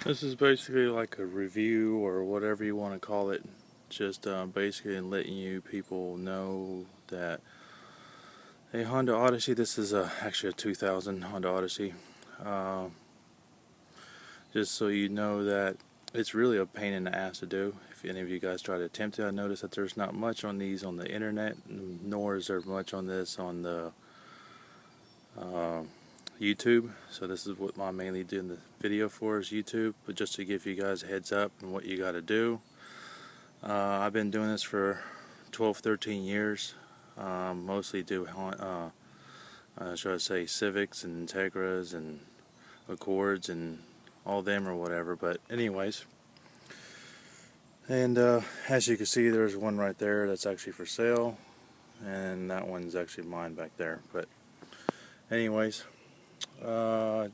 This is basically like a review or whatever you want to call it. Just basically letting you people know that a Honda Odyssey, this is actually a 2000 Honda Odyssey. Uh, just so you know that it's really a pain in the ass to do. If any of you guys try to attempt it, I noticed that there's not much on these on the internet, nor is there much on this on the uh, YouTube. So this is what I'm mainly doing the video for, is YouTube, but just to give you guys a heads up on what you got to do. I've been doing this for 12-13 years. Mostly do should I say Civics and Integras and Accords and all them or whatever, but anyways. And as you can see, there's one right there that's actually for sale, and that one's actually mine back there. But anyways,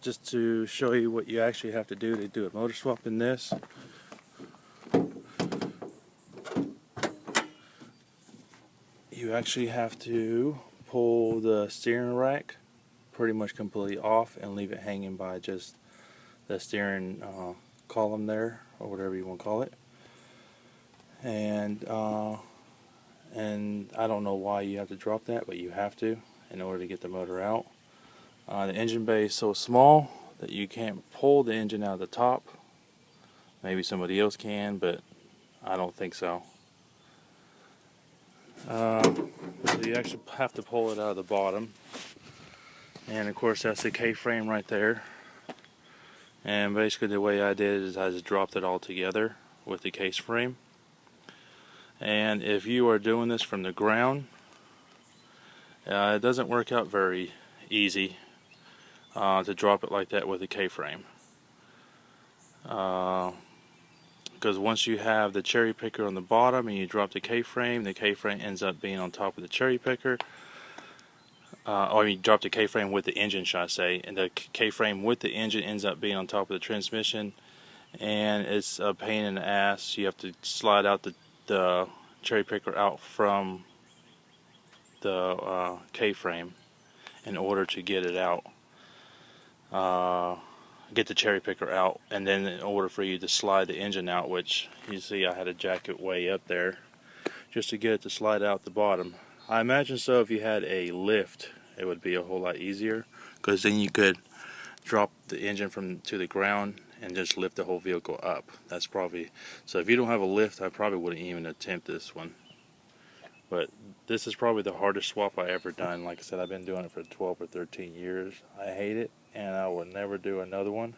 just to show you what you actually have to do a motor swap in this. You actually have to pull the steering rack pretty much completely off and leave it hanging by just the steering column there, or whatever you want to call it. And I don't know why you have to drop that, but you have to in order to get the motor out. The engine bay is so small that you can't pull the engine out of the top. Maybe somebody else can, but I don't think so. So you actually have to pull it out of the bottom. And of course that's the K-frame right there. And basically the way I did it is I just dropped it all together with the case frame. And if you are doing this from the ground, it doesn't work out very easy to drop it like that with a K-frame. Because once you have the cherry picker on the bottom and you drop the K-frame ends up being on top of the cherry picker. Or you drop the K-frame with the engine, should I say, and the K-frame with the engine ends up being on top of the transmission, and it's a pain in the ass. You have to slide out the cherry picker out from the K-frame in order to get it out. Get the cherry picker out, and then in order for you to slide the engine out, which you see I had to jack it way up there just to get it to slide out the bottom. I imagine so if you had a lift it would be a whole lot easier, because then you could drop the engine to the ground and just lift the whole vehicle up. That's probably, so if you don't have a lift, I probably wouldn't even attempt this one. But this is probably the hardest swap I ever done. Like I said, I've been doing it for 12 or 13 years. I hate it, and I would never do another one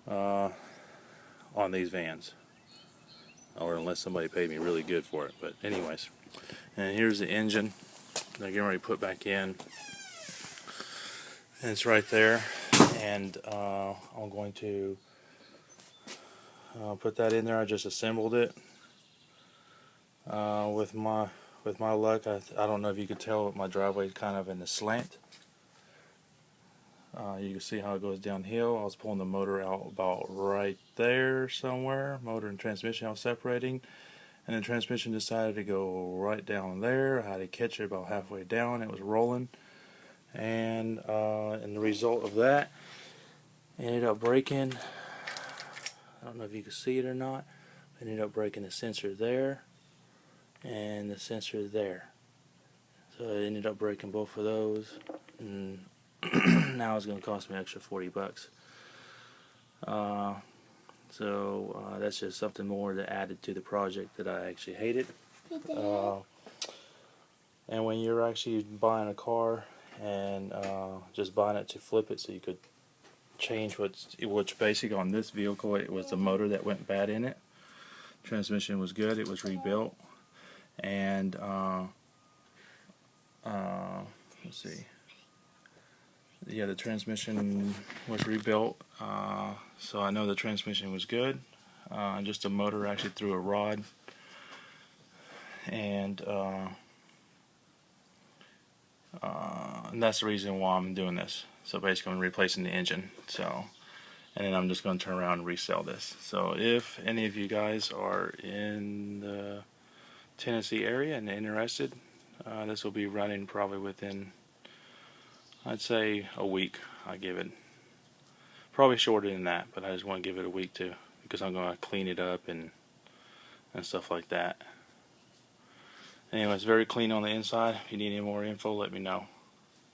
on these vans, or unless somebody paid me really good for it. But anyways, and here's the engine they're getting ready to put back in, and it's right there. And I'm going to put that in there. I just assembled it with my luck. I don't know if you could tell, but my driveway is kind of in the slant. You can see how it goes downhill. I was pulling the motor out about right there somewhere. Motor and transmission I was separating, and the transmission decided to go right down there. I had to catch it about halfway down. It was rolling, and the result of that, it ended up breaking. I don't know if you can see it or not. I ended up breaking the sensor there and the sensor there. So it ended up breaking both of those, and now it's going to cost me an extra $40. So that's just something more that added to the project that I actually hated. And when you're actually buying a car and just buying it to flip it so you could change which basically on this vehicle, it was the motor that went bad in it. Transmission was good, it was rebuilt, and let's see, yeah, the transmission was rebuilt, so I know the transmission was good. Just the motor actually threw a rod, and that's the reason why I'm doing this. So basically I'm replacing the engine, so, and then I'm just going to turn around and resell this. So if any of you guys are in the Tennessee area and interested, this will be running probably within, I'd say, a week. I give it, Probably shorter than that, but I just want to give it a week too, because I'm going to clean it up and stuff like that. Anyway, it's very clean on the inside. If you need any more info, let me know.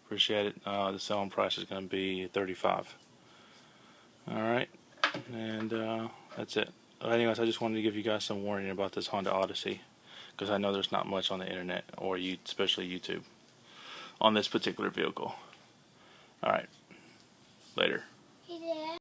Appreciate it. The selling price is going to be $35. Alright, and that's it. Anyways, I just wanted to give you guys some warning about this Honda Odyssey, because I know there's not much on the internet, or especially YouTube, on this particular vehicle. Alright, later.